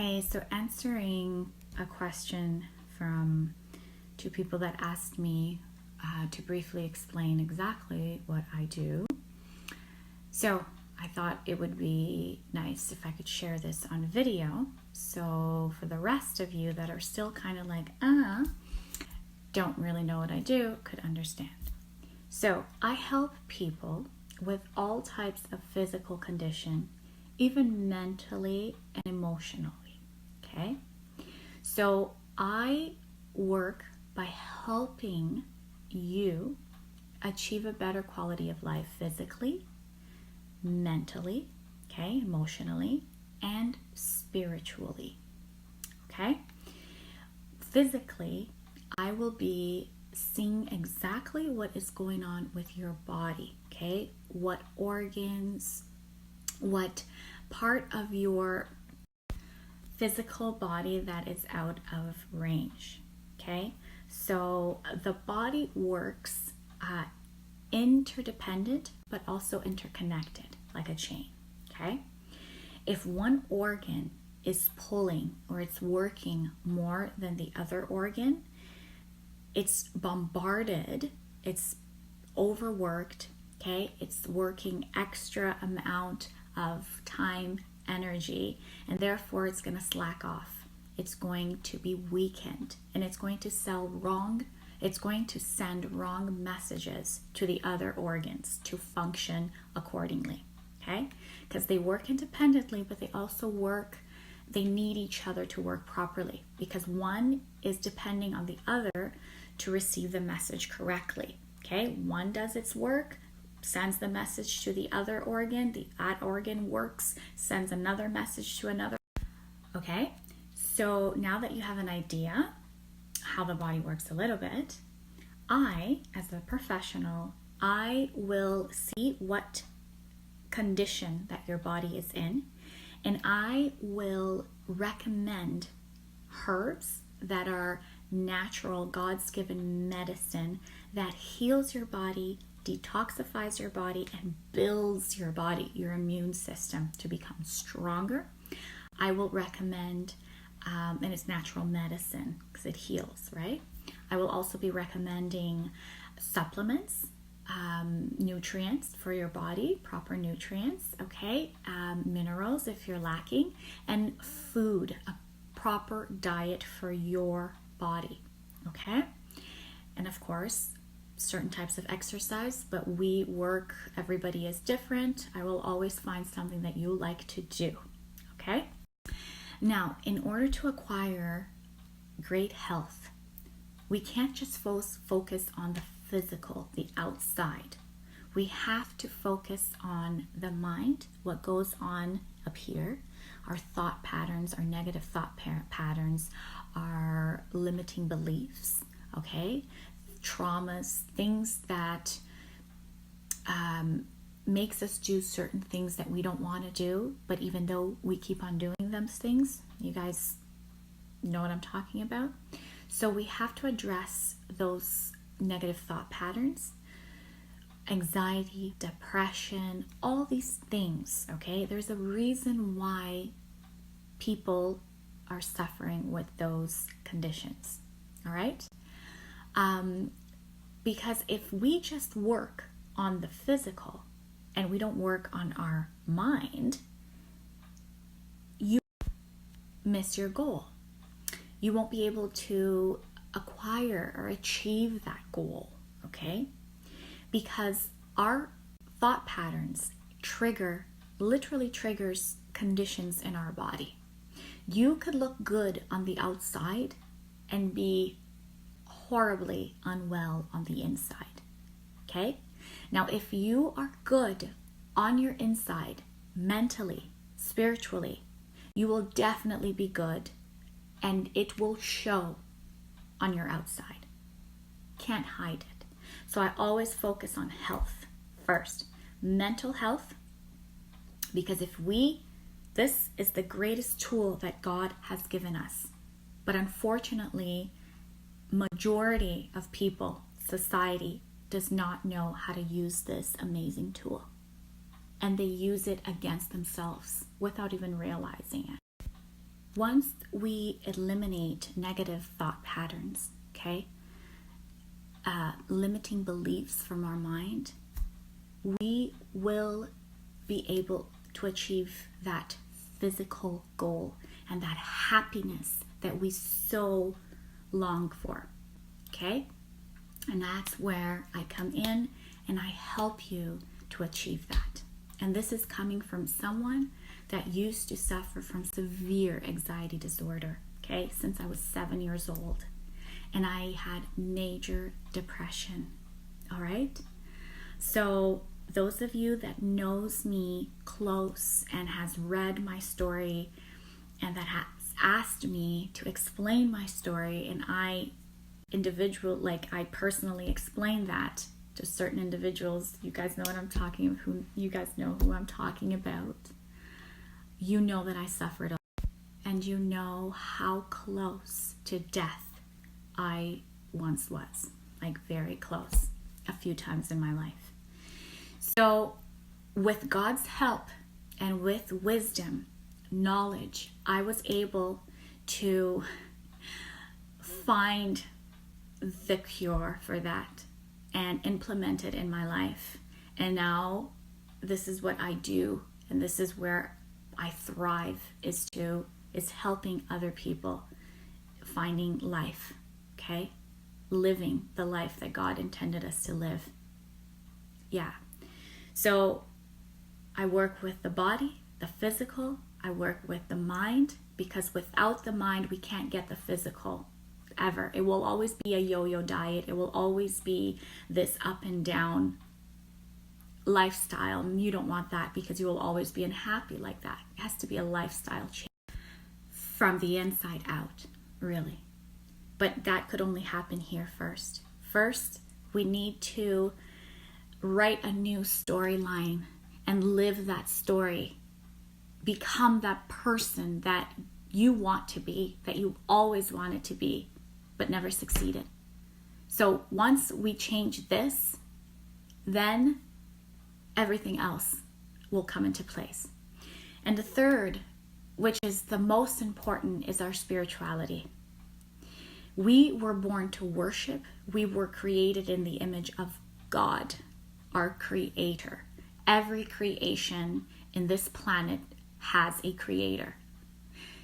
Hey, so answering a question from two people that asked me to briefly explain exactly what I do. So I thought it would be nice if I could share this on video. So for the rest of you that are still kind of like, don't really know what I do, could understand. So I help people with all types of physical condition, even mentally and emotionally. Okay, so I work by helping you achieve a better quality of life physically, mentally, okay, emotionally, and spiritually. Okay, physically, I will be seeing exactly what is going on with your body, okay, what organs, what part of your physical body that is out of range. Okay, so the body works interdependent but also interconnected like a chain. Okay, if one organ is pulling or it's working more than the other organ, it's bombarded, it's overworked. Okay, it's working extra amount of time, energy, and therefore it's going to slack off. It's going to be weakened, and it's going to send wrong messages to the other organs to function accordingly. Okay, because they work independently, but they need each other to work properly, because one is depending on the other to receive the message correctly. Okay, one does its work, sends the message to the other organ, that organ works, sends another message to another. Okay, so now that you have an idea how the body works a little bit, I, as a professional, I will see what condition that your body is in, and I will recommend herbs that are natural, God's given medicine that heals your body, detoxifies your body, and builds your body, your immune system, to become stronger. I will recommend, and it's natural medicine because it heals, right? I will also be recommending supplements, nutrients for your body, proper nutrients, okay? Minerals if you're lacking, and food, a proper diet for your body, okay? And of course, certain types of exercise, but everybody is different. I will always find something that you like to do, okay? Now, in order to acquire great health, we can't just focus on the physical, the outside. We have to focus on the mind, what goes on up here, our thought patterns, our negative thought patterns, our limiting beliefs, okay? Traumas, things that makes us do certain things that we don't want to do, but even though we keep on doing those things, you guys know what I'm talking about? So we have to address those negative thought patterns, anxiety, depression, all these things, okay? There's a reason why people are suffering with those conditions, all right? Because if we just work on the physical and we don't work on our mind, you miss your goal. You won't be able to acquire or achieve that goal, okay? Because our thought patterns literally triggers conditions in our body. You could look good on the outside and be horribly unwell on the inside, okay? Now, if you are good on your inside, mentally, spiritually, you will definitely be good, and it will show on your outside. Can't hide it. So I always focus on health first. Mental health, because this is the greatest tool that God has given us. But unfortunately, majority of people, society, does not know how to use this amazing tool. And they use it against themselves without even realizing it. once we eliminate negative thought patterns, okay, limiting beliefs from our mind, we will be able to achieve that physical goal and that happiness that we so long for, okay? And that's where I come in and I help you to achieve that. And this is coming from someone that used to suffer from severe anxiety disorder, okay, since I was 7 years old. And I had major depression, all right? So those of you that knows me close and has read my story and that has asked me to explain my story, and I personally explain that to certain individuals. You guys know what I'm talking, you guys know who I'm talking about. You know that I suffered, and you know how close to death I once was, like very close, a few times in my life. So with God's help and with wisdom, knowledge, I was able to find the cure for that and implement it in my life. And now this is what I do, and this is where I thrive, is helping other people finding life, okay? Living the life that God intended us to live. Yeah. So I work with the body, the physical. I work with the mind, because without the mind, we can't get the physical ever. It will always be a yo-yo diet. It will always be this up and down lifestyle. And you don't want that, because you will always be unhappy like that. It has to be a lifestyle change from the inside out, really. But that could only happen here first. First, we need to write a new storyline and live that story. Become that person that you want to be, that you always wanted to be, but never succeeded. So once we change this, then everything else will come into place. And the third, which is the most important, is our spirituality. We were born to worship. We were created in the image of God, our creator. Every creation in this planet has a creator.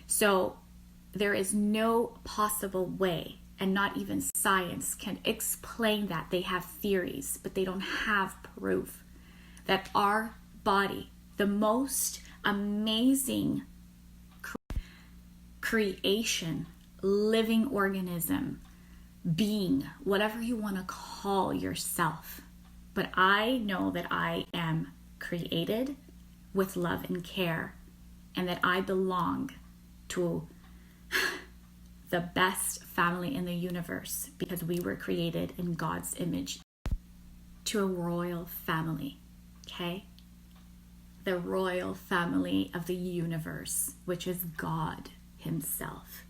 So there is no possible way, and not even science can explain that. They have theories, but they don't have proof that our body, the most amazing creation, living organism, being, whatever you want to call yourself. But I know that I am created with love and care, and that I belong to the best family in the universe, because we were created in God's image, to a royal family, okay? The royal family of the universe, which is God Himself.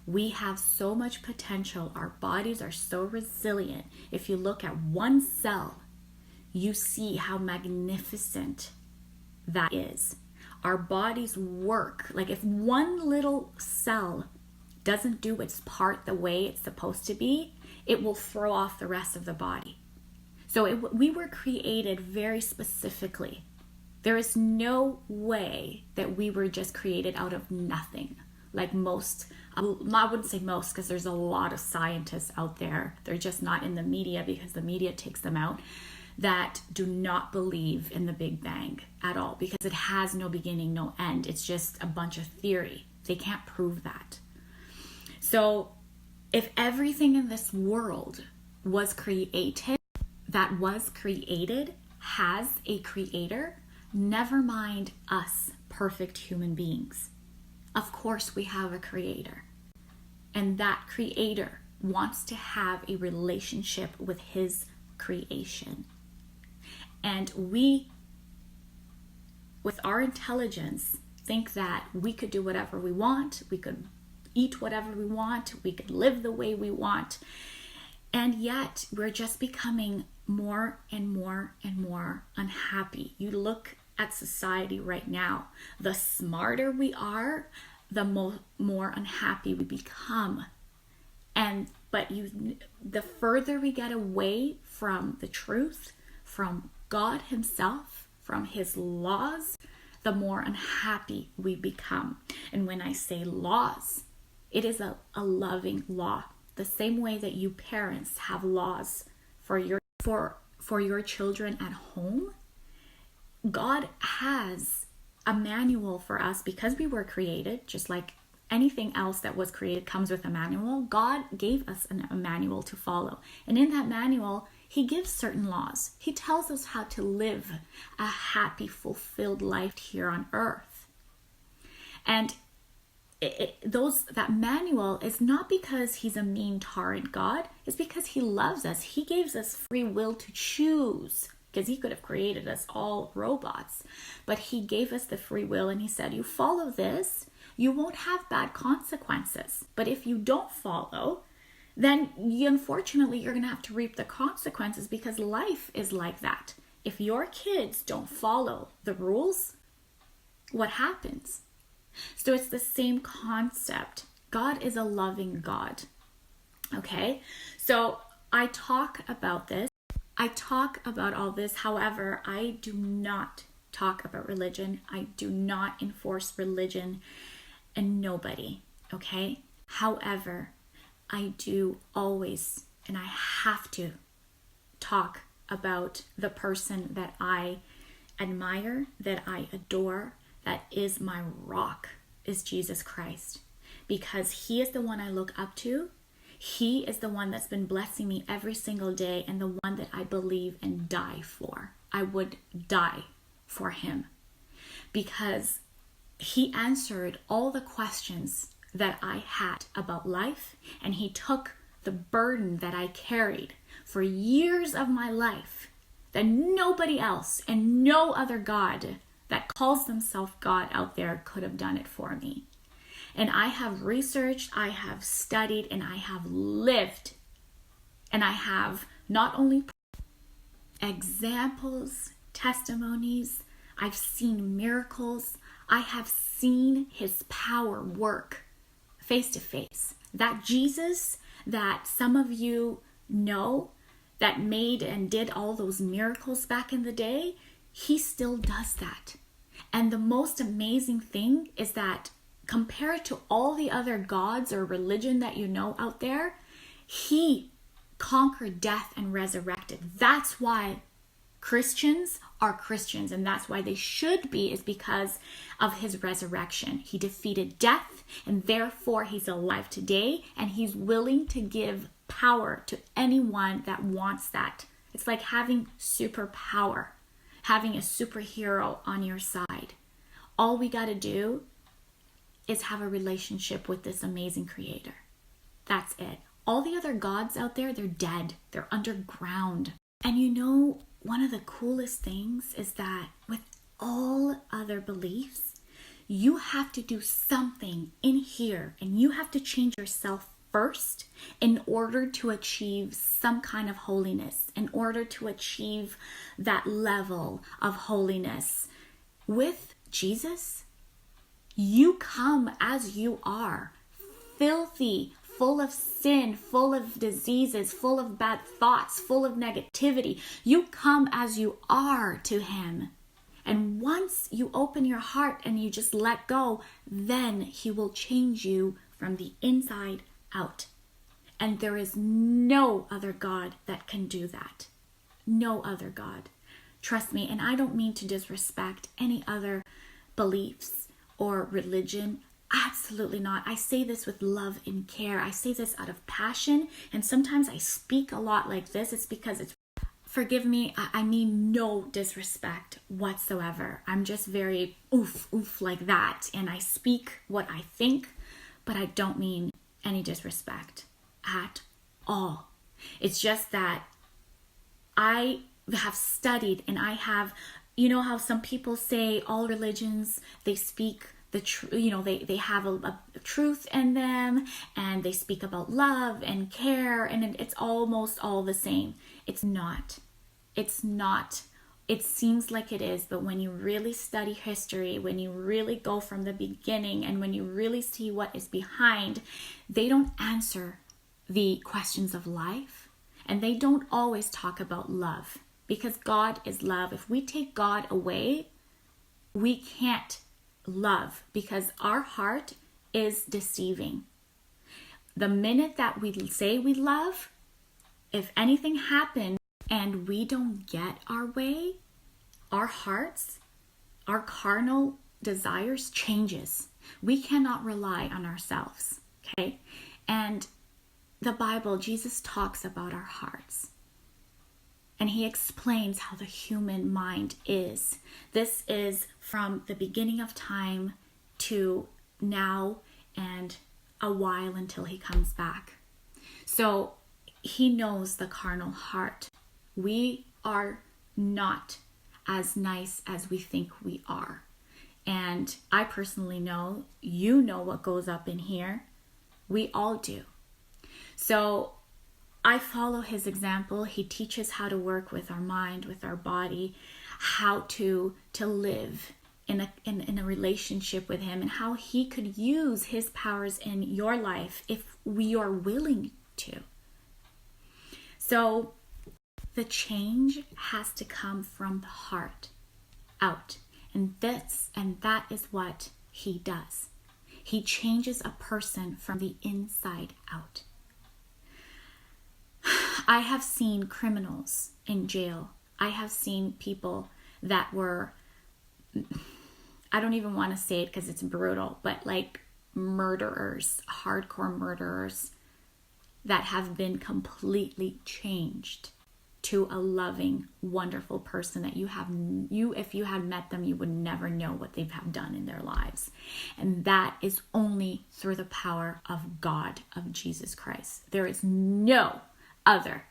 We have so much potential. Our bodies are so resilient. If you look at one cell, you see how magnificent that is. Our bodies work. Like if one little cell doesn't do its part the way it's supposed to be, it will throw off the rest of the body. So we were created very specifically. There is no way that we were just created out of nothing. Like most, I wouldn't say most, because there's a lot of scientists out there. They're just not in the media, because the media takes them out, that do not believe in the Big Bang at all, because it has no beginning, no end. It's just a bunch of theory. They can't prove that. So if everything in this world was created, that was created, has a creator, never mind us perfect human beings. Of course we have a creator, and that creator wants to have a relationship with his creation. And we, with our intelligence, think that we could do whatever we want, we could eat whatever we want, we could live the way we want. And yet we're just becoming more and more and more unhappy. You look at society right now, the smarter we are, the more unhappy we become. The further we get away from the truth, from God himself, from his laws, the more unhappy we become. And when I say laws, it is a loving law. The same way that you parents have laws for your children at home, God has a manual for us because we were created, just like anything else that was created comes with a manual. God gave us a manual to follow. And in that manual, he gives certain laws. He tells us how to live a happy, fulfilled life here on earth. And that manual is not because he's a mean, tyrant God. It's because he loves us. He gives us free will to choose, because he could have created us all robots. But he gave us the free will, and he said, you follow this, you won't have bad consequences. But if you don't follow, then unfortunately you're going to have to reap the consequences, because life is like that. If your kids don't follow the rules, what happens? So it's the same concept. God is a loving God. Okay? So I talk about this. I talk about all this. However, I do not talk about religion. I do not enforce religion and nobody. Okay? However, I do always, and I have to talk about the person that I admire, that I adore, that is my rock, is Jesus Christ. Because he is the one I look up to. He is the one that's been blessing me every single day, and the one that I believe and die for. I would die for him, because he answered all the questions that I had about life, and he took the burden that I carried for years of my life that nobody else and no other God that calls themselves God out there could have done it for me. And I have researched, I have studied, and I have lived. And I have not only examples, testimonies, I've seen miracles, I have seen his power work face to face. That Jesus that some of you know, that made and did all those miracles back in the day, he still does that. And the most amazing thing is that compared to all the other gods or religion that you know out there, he conquered death and resurrected. That's why Christians are Christians, and that's why they should be, is because of his resurrection. He defeated death, and therefore he's alive today, and he's willing to give power to anyone that wants that. It's like having superpower, having a superhero on your side. All we got to do is have a relationship with this amazing creator. That's it. All the other gods out there, they're dead. They're underground. And you know, one of the coolest things is that with all other beliefs, you have to do something in here, and you have to change yourself first in order to achieve some kind of holiness, in order to achieve that level of holiness. With Jesus, you come as you are, filthy, full of sin, full of diseases, full of bad thoughts, full of negativity. You come as you are to him. And once you open your heart and you just let go, then he will change you from the inside out. And there is no other God that can do that. No other God. Trust me, and I don't mean to disrespect any other beliefs or religion. Absolutely not. I say this with love and care. I say this out of passion. And sometimes I speak a lot like this. It's because forgive me, I mean no disrespect whatsoever. I'm just very oof like that. And I speak what I think, but I don't mean any disrespect at all. It's just that I have studied, and I have, you know how some people say all religions, they speak the truth, you know, they have a truth in them, and they speak about love and care, and it's almost all the same. It's not. It's It seems like it is, but when you really study history, when you really go from the beginning, and when you really see what is behind, they don't answer the questions of life, and they don't always talk about love, because God is love. If we take God away, we can't love, because our heart is deceiving. The minute that we say we love, if anything happens and we don't get our way, our hearts, our carnal desires changes. We cannot rely on ourselves, okay? And the Bible, Jesus talks about our hearts. And he explains how the human mind is. This is from the beginning of time to now and a while until he comes back. So he knows the carnal heart. We are not as nice as we think we are. And I personally know, you know what goes up in here. We all do. So I follow his example. He teaches how to work with our mind, with our body, how to live in a relationship with him, and how he could use his powers in your life if we are willing to. So the change has to come from the heart out. And that is what he does. He changes a person from the inside out. I have seen criminals in jail. I have seen people that were, I don't even want to say it because it's brutal, but like murderers, hardcore murderers that have been completely changed to a loving, wonderful person that if you had met them, you would never know what they have done in their lives. And that is only through the power of God, of Jesus Christ. There is no other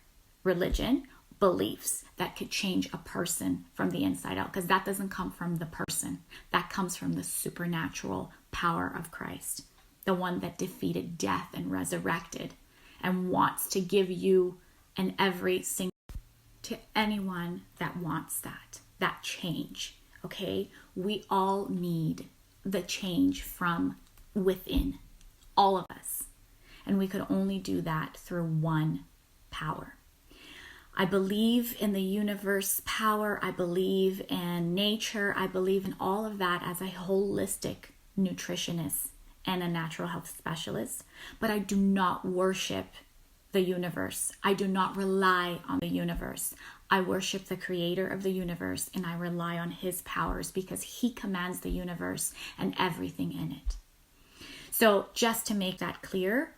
religion, beliefs that could change a person from the inside out, because that doesn't come from the person. That comes from the supernatural power of Christ, the one that defeated death and resurrected and wants to give you and every single to anyone that wants that change. Okay, we all need the change from within, all of us, and we could only do that through one power. I believe in the universe power. I believe in nature. I believe in all of that as a holistic nutritionist and a natural health specialist, but I do not worship the universe. I do not rely on the universe. I worship the creator of the universe, and I rely on his powers because he commands the universe and everything in it. So just to make that clear,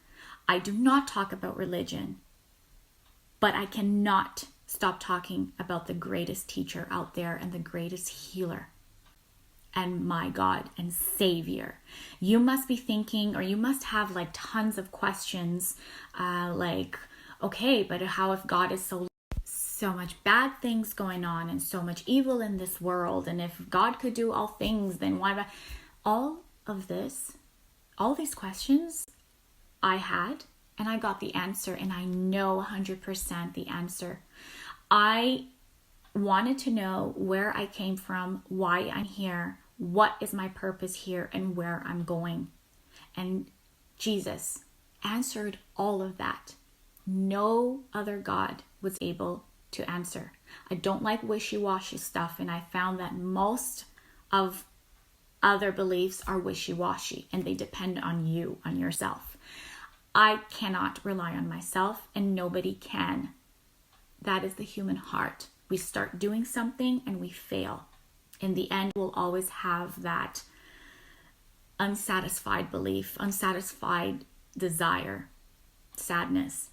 I do not talk about religion, but I cannot stop talking about the greatest teacher out there and the greatest healer and my God and Savior. You must be thinking, or you must have like tons of questions, like, okay, but how if God is so much bad things going on and so much evil in this world, and if God could do all things, then why? All of this, all these questions I had, and I got the answer, and I know 100% the answer. I wanted to know where I came from, why I'm here, what is my purpose here, and where I'm going. And Jesus answered all of that. No other God was able to answer. I don't like wishy-washy stuff, and I found that most of other beliefs are wishy-washy, and they depend on you, on yourself. I cannot rely on myself, and nobody can. That is the human heart. We start doing something and we fail. In the end, we'll always have that unsatisfied belief, unsatisfied desire, sadness.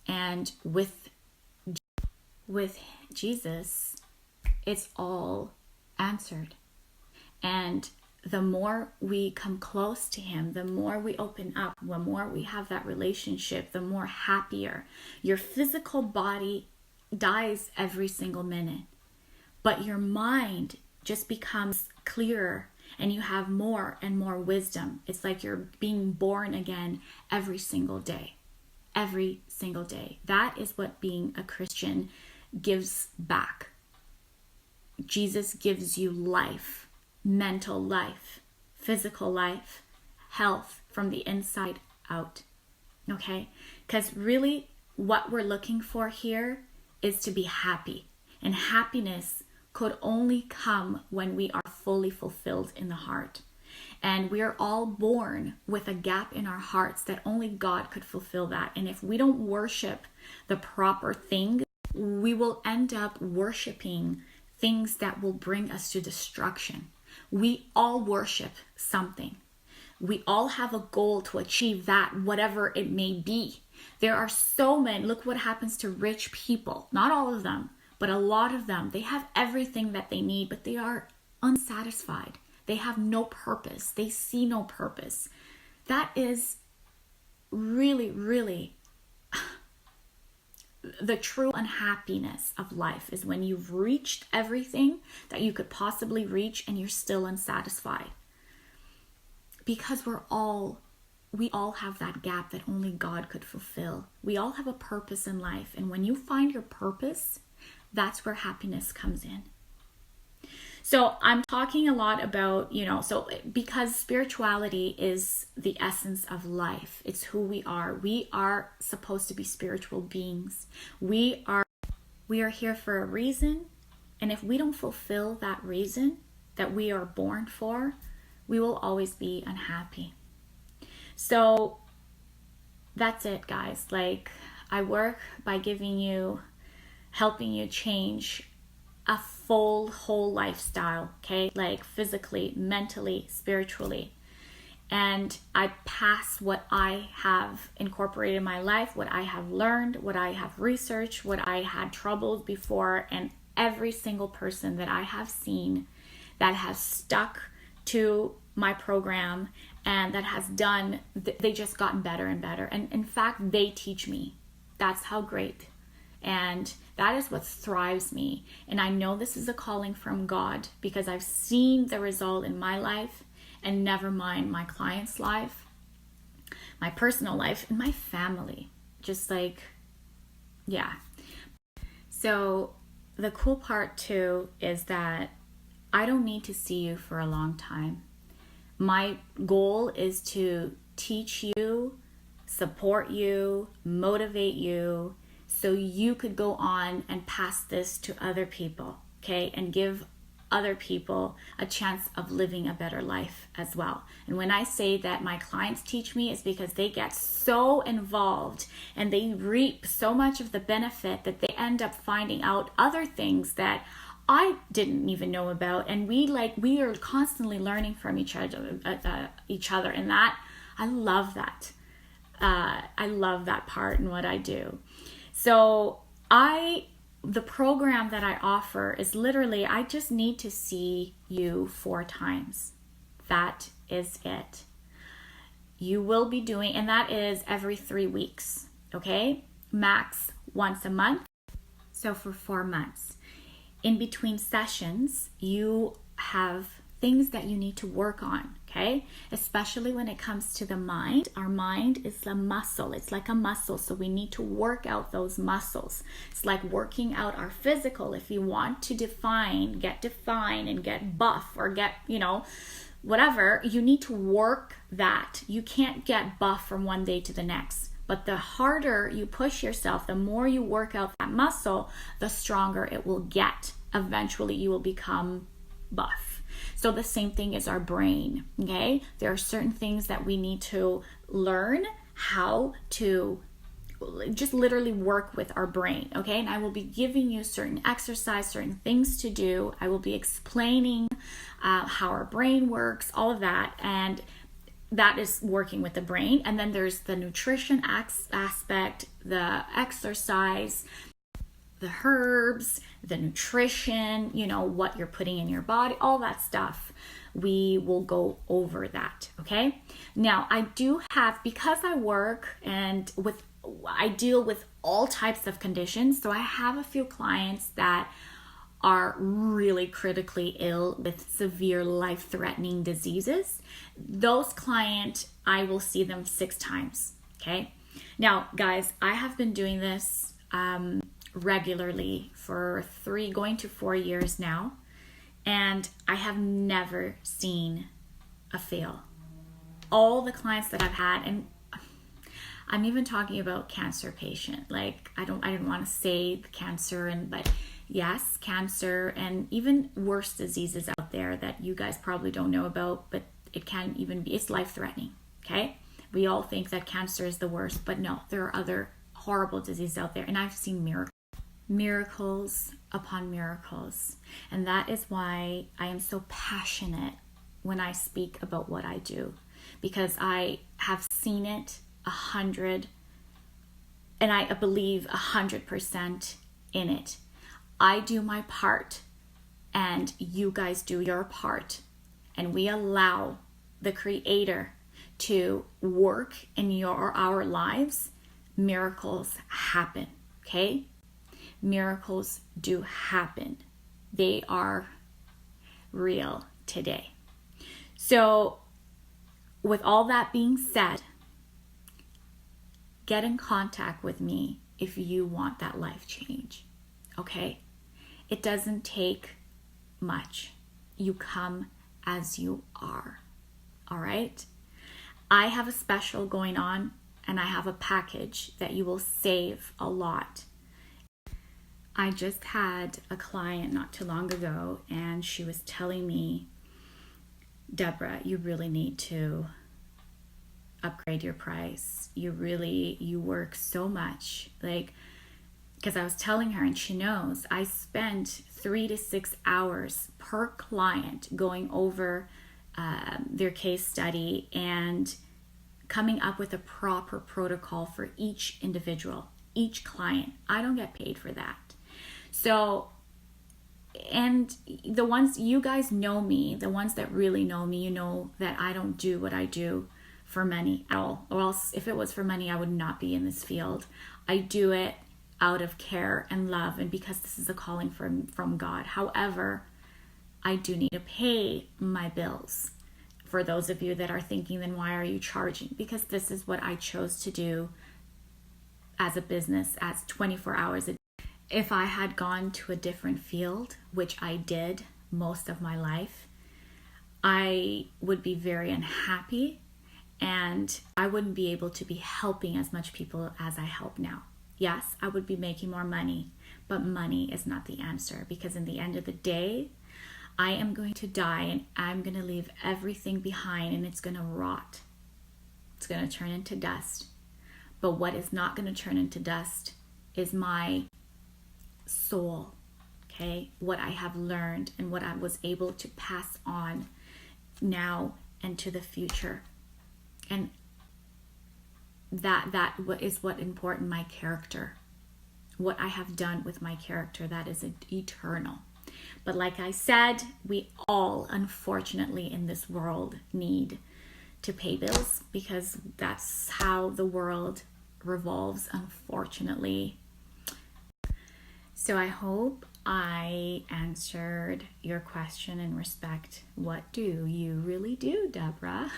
And with Jesus, it's all answered. And the more we come close to him, the more we open up, the more we have that relationship, the more happier. Your physical body dies every single minute, but your mind just becomes clearer, and you have more and more wisdom. It's like you're being born again every single day. Every single day. That is what being a Christian gives back. Jesus gives you life, mental life, physical life, health from the inside out. Okay? Because really what we're looking for here is to be happy. And happiness could only come when we are fully fulfilled in the heart. And we are all born with a gap in our hearts that only God could fulfill that. And if we don't worship the proper thing, we will end up worshiping things that will bring us to destruction. We all worship something. We all have a goal to achieve that, whatever it may be. There are so many. Look what happens to rich people. Not all of them, but a lot of them. They have everything that they need, but they are unsatisfied. They have no purpose. They see no purpose. That is really, really the true unhappiness of life, is when you've reached everything that you could possibly reach and you're still unsatisfied. Because we all have that gap that only God could fulfill. We all have a purpose in life. And when you find your purpose, that's where happiness comes in. So I'm talking a lot about, because spirituality is the essence of life. It's who we are. We are supposed to be spiritual beings. We are here for a reason. And if we don't fulfill that reason that we are born for, we will always be unhappy. So that's it, guys. Like, I work by helping you change a whole lifestyle, okay? Like physically, mentally, spiritually. And I pass what I have incorporated in my life, what I have learned, what I have researched, what I had troubles before, and every single person that I have seen that has stuck to my program and that has done, they just gotten better and better. And in fact, they teach me. That's how great. And that is what thrives me. And I know this is a calling from God because I've seen the result in my life, and never mind my client's life, my personal life, and my family. Just like, yeah. So the cool part too is that I don't need to see you for a long time. My goal is to teach you, support you, motivate you, so you could go on and pass this to other people, okay? And give other people a chance of living a better life as well. And when I say that my clients teach me, it's because they get so involved and they reap so much of the benefit that they end up finding out other things that I didn't even know about. And we are constantly learning from each other, and that, I love that. I love that part in what I do. So the program that I offer is literally, I just need to see you 4 times. That is it. You will be doing, and that is every 3 weeks, okay? Max once a month. So for 4 months. In between sessions, you have things that you need to work on, okay? Especially when it comes to the mind. Our mind is a muscle. It's like a muscle, so we need to work out those muscles. It's like working out our physical. If you want to get defined and get buff or get, whatever, you need to work that. You can't get buff from one day to the next. But the harder you push yourself, the more you work out that muscle, the stronger it will get. Eventually, you will become buff. So the same thing is our brain, okay? There are certain things that we need to learn how to just literally work with our brain, okay? And I will be giving you certain exercise, certain things to do. I will be explaining how our brain works, all of that. And that is working with the brain. And then there's the nutrition aspect, the exercise, the herbs, the nutrition, what you're putting in your body, all that stuff. We will go over that, okay? Now, I do have, because I work and I deal with all types of conditions, so I have a few clients that are really critically ill with severe life-threatening diseases. Those clients, I will see them 6 times, okay? Now, guys, I have been doing this regularly for 3 going to 4 years now. And I have never seen a fail. All the clients that I've had, and I'm even talking about cancer patient. Like I didn't want to say the cancer, but yes, cancer and even worse diseases out there that you guys probably don't know about, but it can even be, it's life-threatening, okay? We all think that cancer is the worst, but no, there are other horrible diseases out there. And I've seen miracles upon miracles. And that is why I am so passionate when I speak about what I do, because I have seen it 100, and I believe 100% in it. I do my part and you guys do your part, and we allow the Creator to work in our lives. Miracles happen, okay? Miracles do happen. They are real today. So with all that being said, get in contact with me if you want that life change, okay? It doesn't take much. You come as you are, all right? I have a special going on, and I have a package that you will save a lot. I just had a client not too long ago, and she was telling me, Debora, you really need to upgrade your price. You work so much. Like, because I was telling her, and she knows, I spent 3 to 6 hours per client going over their case study and coming up with a proper protocol for each individual, each client. I don't get paid for that. So, and the ones, you guys know me, the ones that really know me, you know that I don't do what I do for money at all. Or else if it was for money, I would not be in this field. I do it out of care and love, and because this is a calling from God. However, I do need to pay my bills. For those of you that are thinking, then why are you charging? Because this is what I chose to do as a business, as 24 hours a day. If I had gone to a different field, which I did most of my life, I would be very unhappy, and I wouldn't be able to be helping as much people as I help now. Yes, I would be making more money, but money is not the answer, because in the end of the day, I am going to die, and I'm going to leave everything behind, and it's going to rot. It's going to turn into dust. But what is not going to turn into dust is my soul, okay? What I have learned and what I was able to pass on now and to the future. And that is what important, my character. What I have done with my character, that is eternal. But like I said, we all, unfortunately, in this world need to pay bills, because that's how the world revolves, unfortunately. So I hope I answered your question in respect. What do you really do, Debora?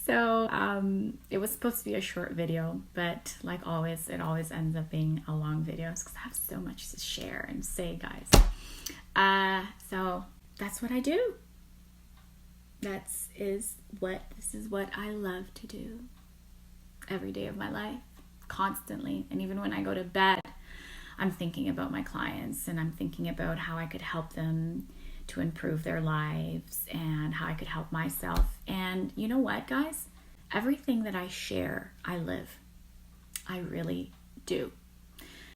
So it was supposed to be a short video, but like always, it always ends up being a long video because I have so much to share and say, guys. So that's what I do. This is what I love to do every day of my life, constantly. And even when I go to bed, I'm thinking about my clients, and I'm thinking about how I could help them to improve their lives and how I could help myself. And you know what, guys? Everything that I share, I live. I really do.